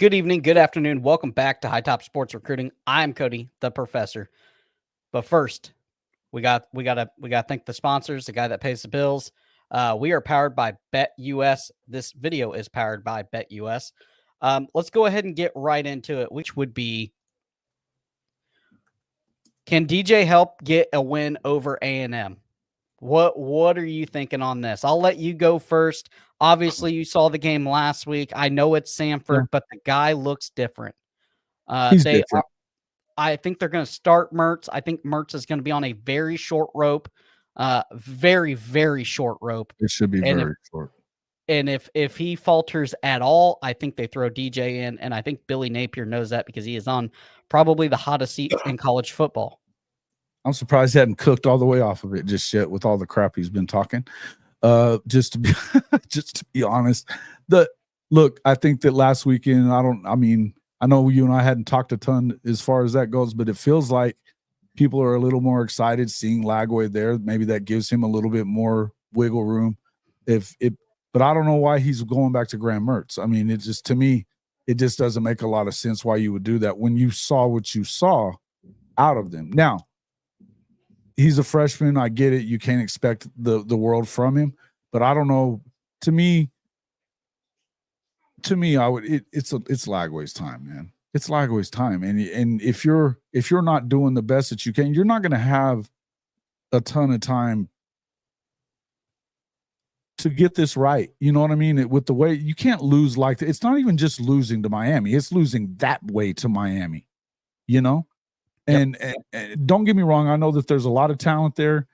Good evening, good afternoon. Welcome back to High Top Sports Recruiting. I'm Cody, the professor. But first, we got to thank the sponsors, the guy that pays the bills. We are powered by BetUS. This video is powered by BetUS. Let's go ahead and get right into it, which would be: can DJ help get a win over A&M? What are you thinking on this? I'll let you go first. Obviously, you saw the game last week. I know it's Yeah, Samford, but the guy looks different. he's They different. I think they're going to start Mertz. I think Mertz is going to be on a very short rope, very very short rope. It should be And if very short. if he falters at all, I think they throw DJ in, and I think Billy Napier knows that because he is on probably the hottest seat in college football. I'm surprised he hadn't cooked all the way off of it just yet with all the crap he's been talking. Just to be just to be honest, I think that last weekend, I know you and I hadn't talked a ton as far as that goes, but it feels like people are a little more excited seeing Lagway there. Maybe that gives him a little bit more wiggle room. But I don't know why he's going back to Graham Mertz. I mean, to me, it just doesn't make a lot of sense why you would do that when you saw what you saw out of them. Now, he's a freshman. I get it. You can't expect the world from him, but I don't know. To me, it's Lagway's time, man. It's Lagway's time, and if you're not doing the best that you can, you're not going to have a ton of time to get this right. You know what I mean? With the way you can't lose like that. It's not even just losing to Miami; it's losing that way to Miami. You know, Yep. and don't get me wrong. I know that there's a lot of talent there.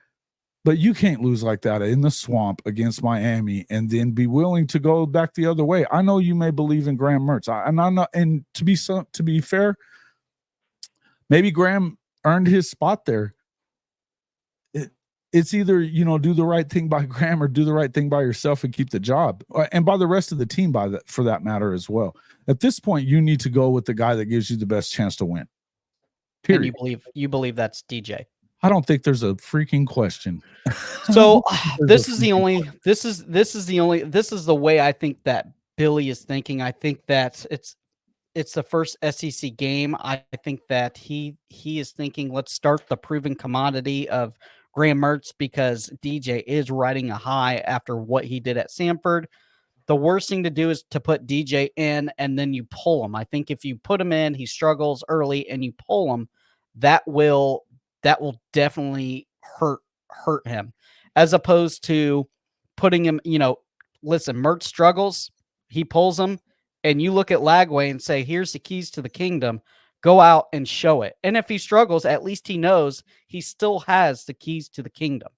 But you can't lose like that in the swamp against Miami and then be willing to go back the other way. I know you may believe in Graham Mertz, and I'm not. And to be fair, maybe Graham earned his spot there. It's either do the right thing by Graham or do the right thing by yourself and keep the job, and by the rest of the team, for that matter as well. At this point, you need to go with the guy that gives you the best chance to win. Period. And you believe that's DJ? I don't think there's a freaking question. So this is the way I think that Billy is thinking. I think that it's the first SEC game. I think that he is thinking, let's start the proven commodity of Graham Mertz because DJ is riding a high after what he did at Samford. The worst thing to do is to put DJ in and then you pull him. I think if you put him in, he struggles early and you pull him, that will definitely hurt him. As opposed to putting him, listen, Mertz struggles, he pulls him, and you look at Lagway and say, here's the keys to the kingdom. Go out and show it. And if he struggles, at least he knows he still has the keys to the kingdom.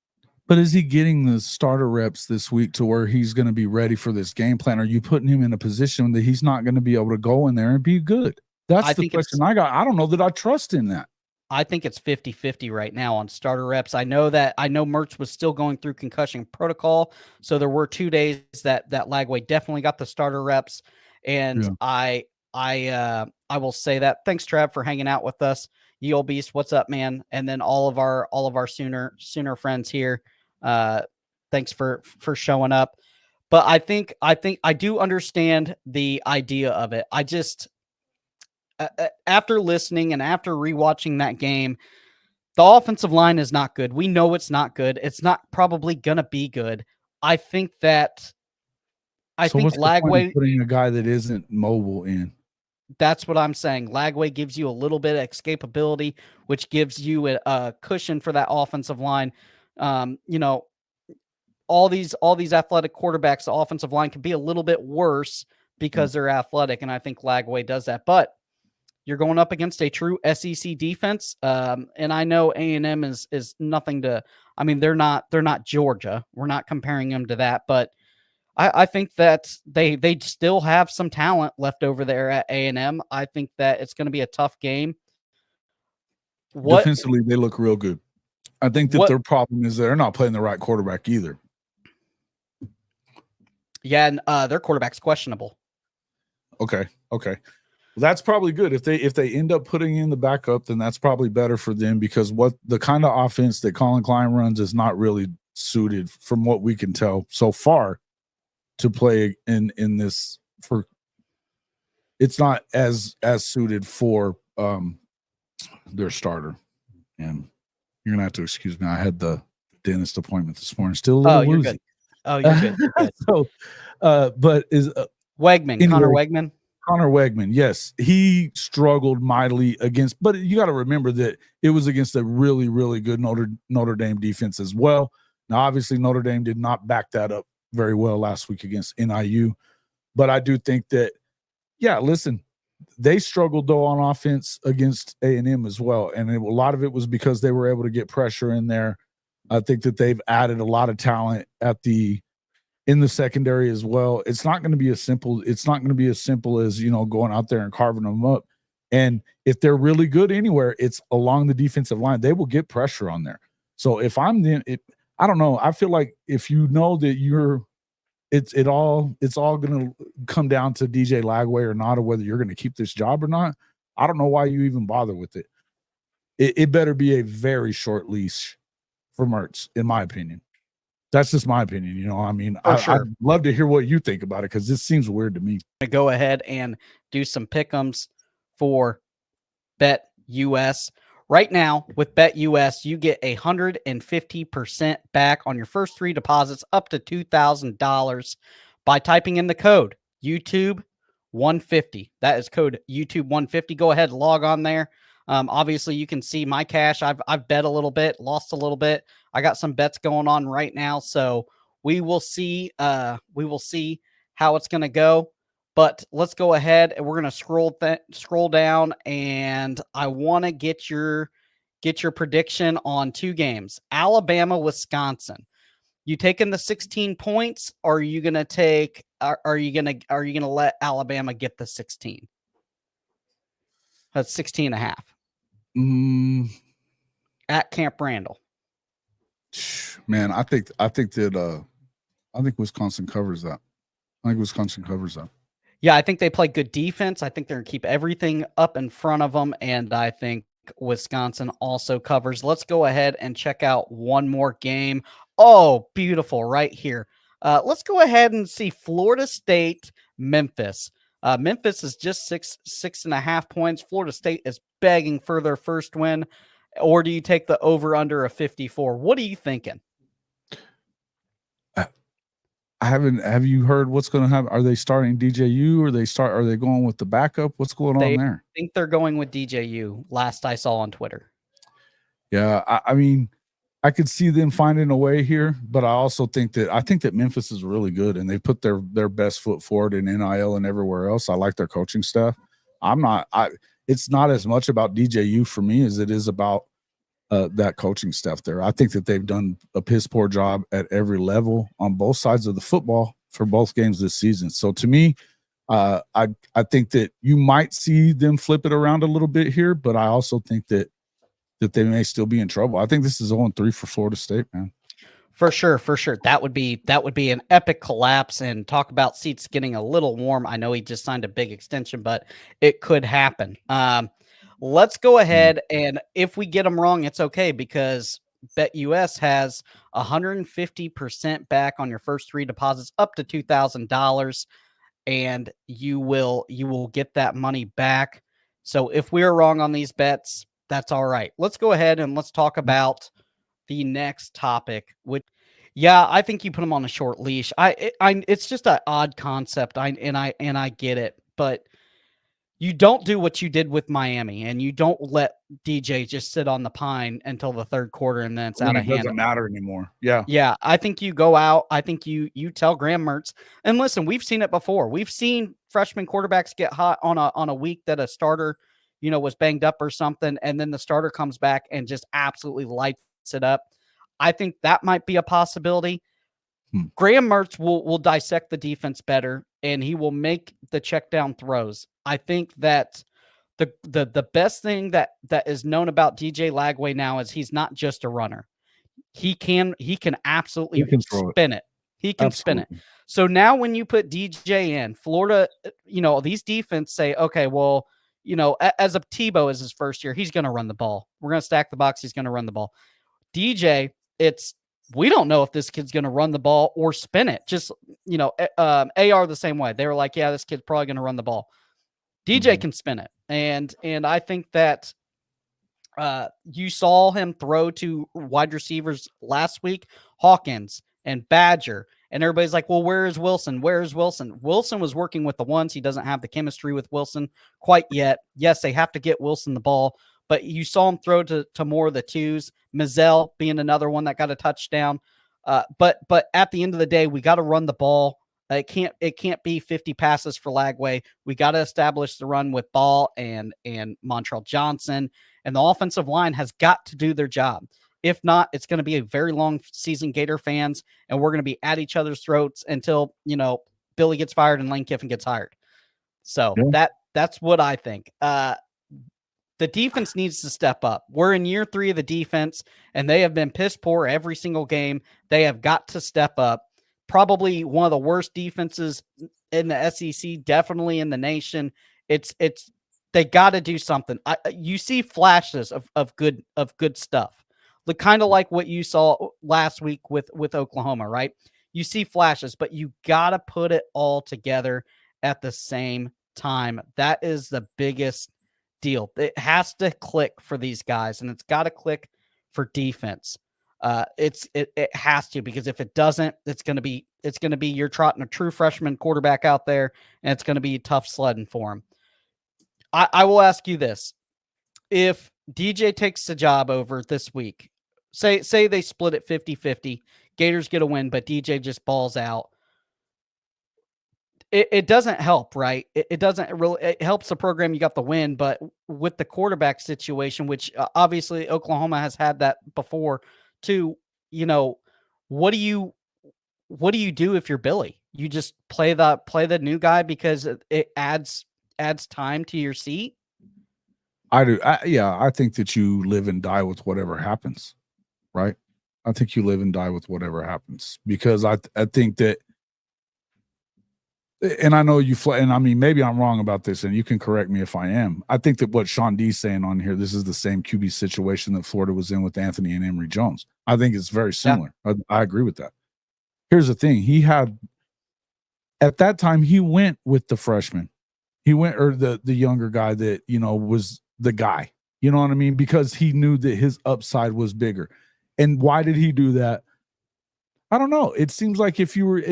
But is he getting the starter reps this week to where he's going to be ready for this game plan? Are you putting him in a position that he's not going to be able to go in there and be good? That's the question I got. I don't know that I trust in that. I think it's 50-50 right now on starter reps. I know Mertz was still going through concussion protocol, so there were 2 days that Lagway definitely got the starter reps, and yeah. I will say that. Thanks, Trav, for hanging out with us. Ye Old Beast, what's up, man? And then all of our Sooner friends here. Thanks for showing up. But I think I do understand the idea of it. I just after listening and after rewatching that game, the offensive line is not good. We know it's not good. It's not probably gonna be good. I think Lagway putting a guy that isn't mobile in. That's what I'm saying. Lagway gives you a little bit of escapability, which gives you a cushion for that offensive line. All these athletic quarterbacks, the offensive line can be a little bit worse because they're athletic, and I think Lagway does that. But you're going up against a true SEC defense, and I know A&M is nothing to. I mean, they're not Georgia. We're not comparing them to that, but I think that they still have some talent left over there at A&M. I think that it's going to be a tough game. Defensively, they look real good. I think that their problem is they're not playing the right quarterback either. Yeah, and their quarterback's questionable. Okay. Well, that's probably good. If they end up putting in the backup, then that's probably better for them because what the kind of offense that Colin Klein runs is not really suited, from what we can tell so far, to play in this for it's not as suited for their starter. And you're gonna have to excuse me. I had the dentist appointment this morning. Still a little Oh, you're good. woozy. Oh, you're good. You're good. So, but is Wegman, Connor anyway, Wegman. Connor Wegman, yes, he struggled mightily against, but you got to remember that it was against a really, really good Notre Dame defense as well. Now, obviously, Notre Dame did not back that up very well last week against NIU, but I do think that, yeah, listen, they struggled though on offense against A&M as well, and a lot of it was because they were able to get pressure in there. I think that they've added a lot of talent in the secondary as well. It's not going to be as simple. It's not going to be as simple as, going out there and carving them up. And if they're really good anywhere, it's along the defensive line. They will get pressure on there. So if I'm I don't know. I feel like if you know that it's all going to come down to DJ Lagway or not, or whether you're going to keep this job or not. I don't know why you even bother with it. It better be a very short leash for Mertz, in my opinion. That's just my opinion. I mean, I'd love to hear what you think about it because this seems weird to me. Go ahead and do some pick'ems for Bet US. Right now, with Bet US, you get 150% back on your first 3 deposits up to $2,000 by typing in the code YouTube 150. That is code YouTube 150. Go ahead, log on there. Obviously, you can see my cash. I've bet a little bit, lost a little bit. I got some bets going on right now, so we will see. We will see how it's going to go. But let's go ahead and we're going to scroll down, and I want to get your prediction on 2 games. Alabama, Wisconsin. You taking the 16 points, or are you going to take are you going to let Alabama get the 16? That's 16 and a half. At Camp Randall. Man, I think Wisconsin covers that. Yeah, I think they play good defense. I think they're going to keep everything up in front of them, and I think Wisconsin also covers. Let's go ahead and check out one more game. Oh, beautiful, right here. Let's go ahead and see Florida State, Memphis. Memphis is just 6.5 points. Florida State is begging for their first win. Or do you take the over under a 54? What are you thinking? Have you heard what's going to happen? Are they starting DJU or are they going with the backup? What's going on there? I think they're going with DJU last I saw on Twitter. Yeah. I mean, I could see them finding a way here, but I also think that Memphis is really good and they put their best foot forward in NIL and everywhere else. I like their coaching staff. It's not as much about DJU for me as it is about that coaching staff there. I think that they've done a piss poor job at every level on both sides of the football for both games this season. So to me, I think that you might see them flip it around a little bit here, but I also think that they may still be in trouble. I think this is 0-3 for Florida State, man. For sure. That would be an epic collapse, and talk about seats getting a little warm. I know he just signed a big extension, but it could happen. Let's go ahead, and if we get them wrong, it's okay because BetUS has 150% back on your first 3 deposits up to $2,000, and you will get that money back. So if we're wrong on these bets, that's all right. Let's go ahead and let's talk about the next topic, which, yeah, I think you put them on a short leash. It's just an odd concept. I get it, but you don't do what you did with Miami, and you don't let DJ just sit on the pine until the 3rd quarter, and then it's out of hand. It doesn't matter anymore. Yeah. Yeah. I think you go out. I think you tell Graham Mertz, and listen, we've seen it before. We've seen freshman quarterbacks get hot on a week that a starter, was banged up or something, and then the starter comes back and just absolutely lights it up. I think that might be a possibility. Graham Mertz will dissect the defense better, and he will make the check down throws. I think that the best thing that is known about DJ Lagway now is he's not just a runner. He can absolutely spin it. He can spin it. So now when you put DJ in Florida, these defense say, okay, well, as a Tebow is his first year, he's going to run the ball. We're going to stack the box. He's going to run the ball. DJ, we don't know if this kid's going to run the ball or spin it. Just, AR the same way. They were like, yeah, this kid's probably going to run the ball. DJ can spin it, and I think that you saw him throw to wide receivers last week, Hawkins and Badger, and everybody's like, well, where is Wilson? Where is Wilson? Wilson was working with the ones. He doesn't have the chemistry with Wilson quite yet. Yes, they have to get Wilson the ball, but you saw him throw to more of the twos. Mizell being another one that got a touchdown. But at the end of the day, we got to run the ball. It can't be 50 passes for Lagway. We got to establish the run with Ball and Montrell Johnson, and the offensive line has got to do their job. If not, it's going to be a very long season, Gator fans, and we're going to be at each other's throats until, Billy gets fired and Lane Kiffin gets hired. So that's what I think. The defense needs to step up. We're in year 3 of the defense, and they have been piss poor every single game. They have got to step up. Probably one of the worst defenses in the SEC, definitely in the nation. They got to do something. You see flashes of good stuff. Look, kind of like what you saw last week with Oklahoma, right? You see flashes, but you got to put it all together at the same time. That is the biggest deal. It has to click for these guys, and it's got to click for defense. It has to, because if it doesn't, it's going to be you're trotting a true freshman quarterback out there, and it's going to be tough sledding for him. I will ask you this: if DJ takes the job over this week, say they split it 50-50, Gators get a win, but DJ just balls out. It doesn't help, right? It doesn't really. It helps the program. You got the win, but with the quarterback situation, which obviously Oklahoma has had that before, too. What do you do if you're Billy? You just play the new guy because it adds time to your seat. I do. I think that you live and die with whatever happens, right? I think you live and die with whatever happens, because I think that. And I know and I mean, maybe I'm wrong about this, and you can correct me if I am. I think that what Sean D's saying on here, this is the same QB situation that Florida was in with Anthony and Emory Jones. I think it's very similar. Yeah. I agree with that. Here's the thing. At that time, he went with the freshman. He went, or the younger guy that, was the guy. You know what I mean? Because he knew that his upside was bigger. And why did he do that? I don't know. It seems like he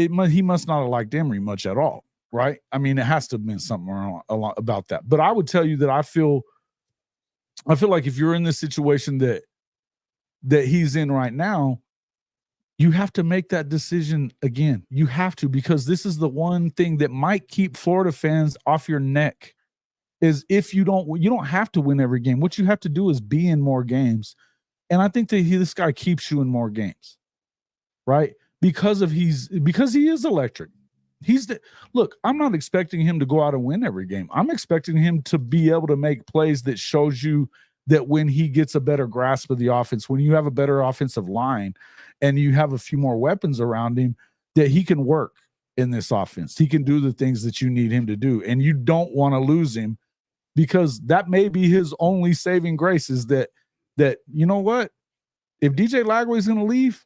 must not have liked Emory much at all, right? I mean, it has to have been something about that. But I would tell you that I feel like if you're in this situation that he's in right now, you have to make that decision again. You have to, because this is the one thing that might keep Florida fans off your neck. Is if you don't have to win every game. What you have to do is be in more games, and I think that this guy keeps you in more games. Right? Because he is electric. Look, I'm not expecting him to go out and win every game. I'm expecting him to be able to make plays that shows you that when he gets a better grasp of the offense, when you have a better offensive line and you have a few more weapons around him, that he can work in this offense. He can do the things that you need him to do. And you don't want to lose him, because that may be his only saving grace, is that you know what? If DJ Lagway is going to leave,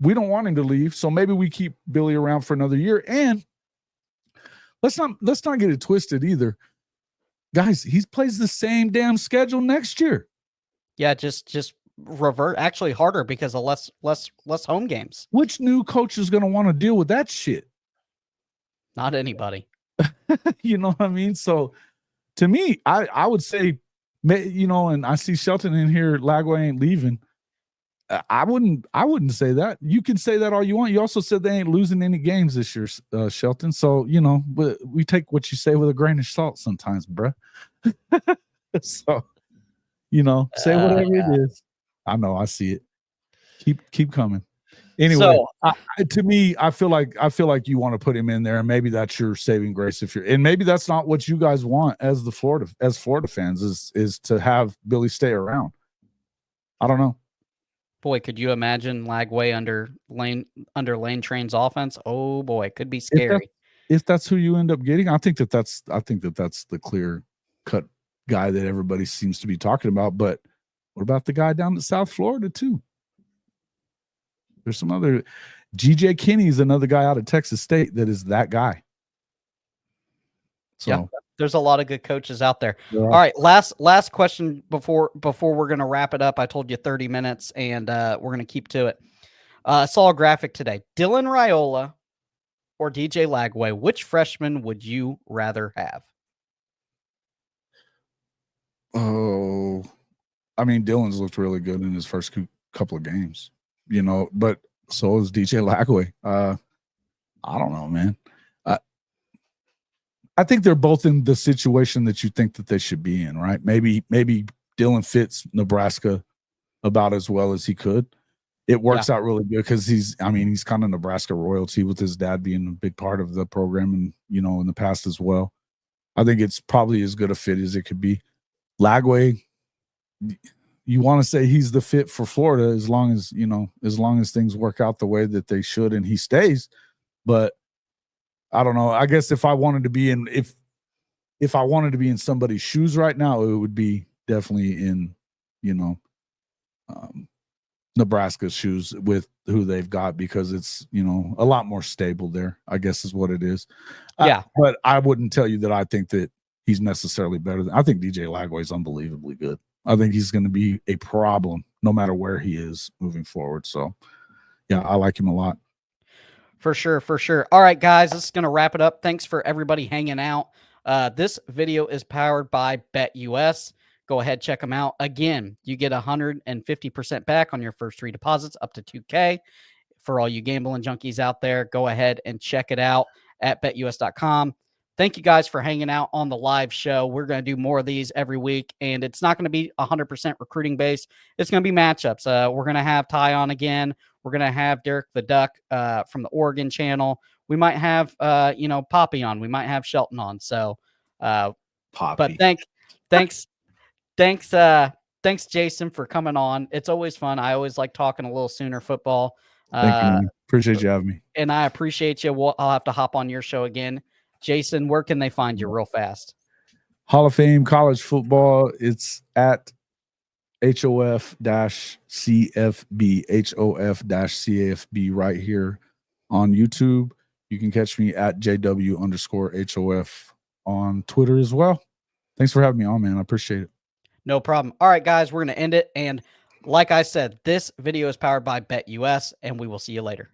we don't want him to leave, so maybe we keep Billy around for another year. And let's not get it twisted either, guys. He plays the same damn schedule next year. Yeah, just revert. Actually, harder because of less home games. Which new coach is going to want to deal with that shit? Not anybody. You know what I mean? So, to me, I would say, and I see Shelton in here. Lagway ain't leaving. I wouldn't say that. You can say that all you want. You also said they ain't losing any games this year, Shelton. So, but we take what you say with a grain of salt sometimes, bruh. So, say whatever it is. I know, I see it. Keep coming. Anyway, so, to me, I feel like you want to put him in there, and maybe that's your saving grace and maybe that's not what you guys want as Florida fans is to have Billy stay around. I don't know. Boy, could you imagine Lagway under Lane Train's offense? Oh boy, it could be scary. If that's who you end up getting, I think that's the clear cut guy that everybody seems to be talking about. But what about the guy down in South Florida too? There's some other. GJ Kinney is another guy out of Texas State that is that guy. So There's a lot of good coaches out there. There All are. right, last question before we're gonna wrap it up. I told you 30 minutes, and we're gonna keep to it. I saw a graphic today. Dylan Raiola or DJ Lagway. Which freshman would you rather have? Oh, I mean, Dylan's looked really good in his first couple of games, but so is DJ Lagway. I don't know, man. I think they're both in the situation that you think that they should be in, right? Maybe Dylan fits Nebraska about as well as he could. It works out really good because he's kind of Nebraska royalty with his dad being a big part of the program and, in the past as well. I think it's probably as good a fit as it could be. Lagway, you want to say he's the fit for Florida as long as things work out the way that they should and he stays. But I don't know. I guess if I wanted to be in somebody's shoes right now, it would be definitely in, Nebraska's shoes with who they've got because it's, a lot more stable there, I guess is what it is. Yeah. But I wouldn't tell you that I think that he's necessarily better I think DJ Lagway is unbelievably good. I think he's going to be a problem no matter where he is moving forward. So, yeah, I like him a lot. For sure, for sure. All right, guys, this is going to wrap it up. Thanks for everybody hanging out. This video is powered by BetUS. Go ahead, check them out. Again, you get 150% back on your first 3 deposits up to $2K. For all you gambling junkies out there, go ahead and check it out at betus.com. Thank you guys for hanging out on the live show. We're going to do more of these every week, and it's not going to be 100% recruiting based. It's going to be matchups. We're going to have Ty on again. We're going to have Derek the Duck from the Oregon channel. We might have, Poppy on. We might have Shelton on. So, Poppy. But thanks, Jason, for coming on. It's always fun. I always like talking a little Sooner football. Thank you, man. Appreciate you having me. And I appreciate you. I'll have to hop on your show again. Jason, where can they find you real fast? Hall of Fame College Football. It's at HOF-CFB, HOF-CAFB right here on YouTube. You can catch me at JW_HOF on Twitter as well. Thanks for having me on, man. I appreciate it. No problem. All right, guys, we're going to end it. And like I said, this video is powered by BetUS, and we will see you later.